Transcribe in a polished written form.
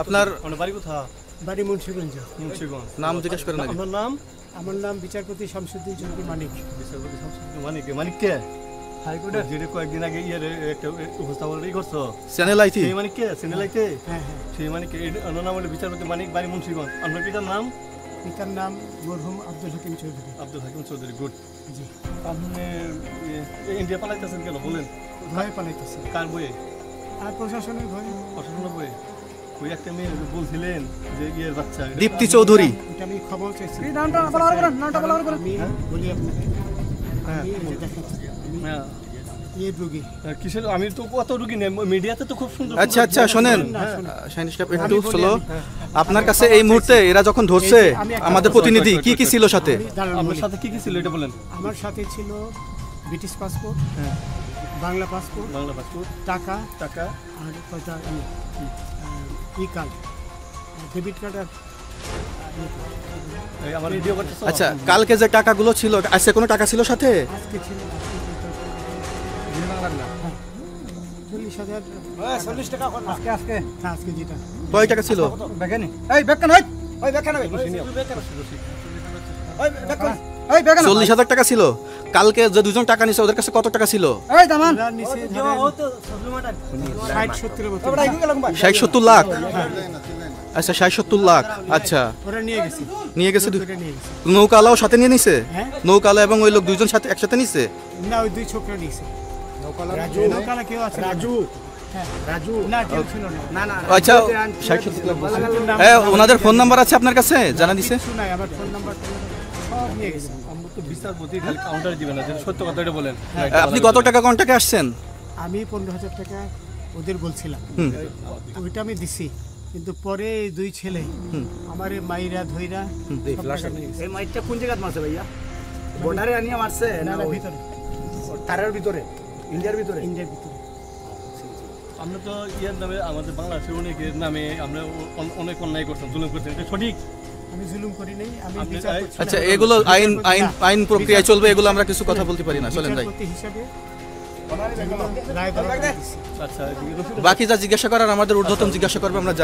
আপনার বাড়ি কোথায়? বাড়ি মুন্সিগঞ্জ। মুন্সিগঞ্জ। নাম জিজ্ঞেস করেন আগে। আপনার নাম? আমার নাম বিচারপতি শামসুদ্দিন চৌধুরী মানিক। বিচারপতি শামসুদ্দিন মানিক। মানিক কে? হাইকোর্টের যেটা কয়েকদিন আগে একটা উপস্থাপন করছো চ্যানেল আইতি। সেই মানিক কে? চ্যানেল আইতে? হ্যাঁ। সেই মানিক অন্য নাম হলো বিচারপতি মানিক, বাড়ি মুন্সিগঞ্জ। আপনার পিতার নাম? পিতার নাম মরহুম আব্দুল হাকিম চৌধুরী। আব্দুল হাকিম চৌধুরী। গুড। জি। আপনি ইন্ডিয়া পালাইতেছেন কেন বলেন? ভয়ে পালাইতেছে। কার বইয়ে? আর প্রশাসনের ভয়ে। প্রশাসনের বইয়ে? ওই একটা মেয়ে বলছিলেন যে ইয়ের বাচ্চা দীপ্তি চৌধুরী। এটা আমি খবর চাইছি। নামটা বলা করেন, নামটা বলা করেন। আমি বলি আপনাকে। হ্যাঁ, আমি এই যে দেখাচ্ছি। হ্যাঁ। এই রোগী। কিসের? আমি তো কত রুগী নেই, মিডিয়াতে তো খুব সুন্দর। আচ্ছা আচ্ছা শোনেন শাহিন সাহেব একটু স্লো। আপনার কাছে এই মুহূর্তে এরা যখন ধরছে আমাদের প্রতিনিধি কি কি ছিল সাথে? আমার সাথে কি কি ছিল এটা বলেন। আমার সাথে ছিল ব্রিটিশ পাসপোর্ট, বাংলা পাসপোর্ট, টাকা টাকা আর কয়টা ই কার্ড, ডেবিট কার্ড আর আমার ভিডিও করতেছ। আচ্ছা কালকে যে টাকাগুলো ছিল আজকে কোনো টাকা ছিল সাথে? আজকে ছিল 40,000। 40 টাকা আজকে হ্যাঁ, আজকে যেটা কয় টাকা ছিল? বেগানি এই বেগান ওই বেগান ওই বেগান ওই বেগান 40,000 টাকা ছিল। কালকে যে দুজন টাকা নিছে ওদের কাছে কত টাকা ছিল? এই দামান নিচে 60-70 বছর 60-70 লাখ। আচ্ছা 60-70 লাখ। আচ্ছা ওরা নিয়ে গেছে। নিয়ে গেছে। ওরা নিয়ে গেছে। নৌকালাও সাথে নিয়ে নিছে? হ্যাঁ। নৌকালা এবং ওই লোক দুইজন সাথে একসাথে নিছে? না, ওই দুই ছোকরা নিয়েছে। নৌকালা কেউ আছে? রাজু না, কেউ ছিল না। আচ্ছা 60-70 লাখ বলছে। হ্যাঁ, ওনাদের ফোন নাম্বার আছে আপনার কাছে? জানা দিছে? কিছু নাই, আমার ফোন নাম্বার সব নিয়ে গেছে। আমরা তো বিচারপতি খালি কাউন্টার দিবেন না, যেটা সত্য কথা এটা বলেন। আপনি কত টাকা কন্টাক্টে আসছেন? আমি 15,000 টাকা ওদের বলছিলাম, ওইটা আমি দিছি। কিন্তু পরে এই দুই ছেলে আমার মাইরা ধইরা এই মাইটটা কোন জায়গায় মারছে ভাইয়া? বর্ডারে আনিয়া মারছে না ভিতরে, তারের ভিতরে, ইন্ডিয়ার ভিতরে? ইন্ডিয়ার ভিতরে। আমরা তো ইয়ার নামে আমাদের বাংলাদেশের অনেকের নামে আমরা অনেক অন্যায় করতাম, জুলুম করতাম, এটা সঠিক? আমি জুলুম করি নাই, আমি আপনি বিচার করছি। আচ্ছা এগুলো আইন আইন আইন প্রক্রিয়ায় চলবে, এগুলো আমরা কিছু কথা বলতে পারি না। চলেন যাই। বিচারপতি হিসাবে রায় দেওয়া হয়েছে। আচ্ছা বাকি যা জিজ্ঞাসা করার আমাদের ঊর্ধ্বতন জিজ্ঞাসা করবে, আমরা যাই।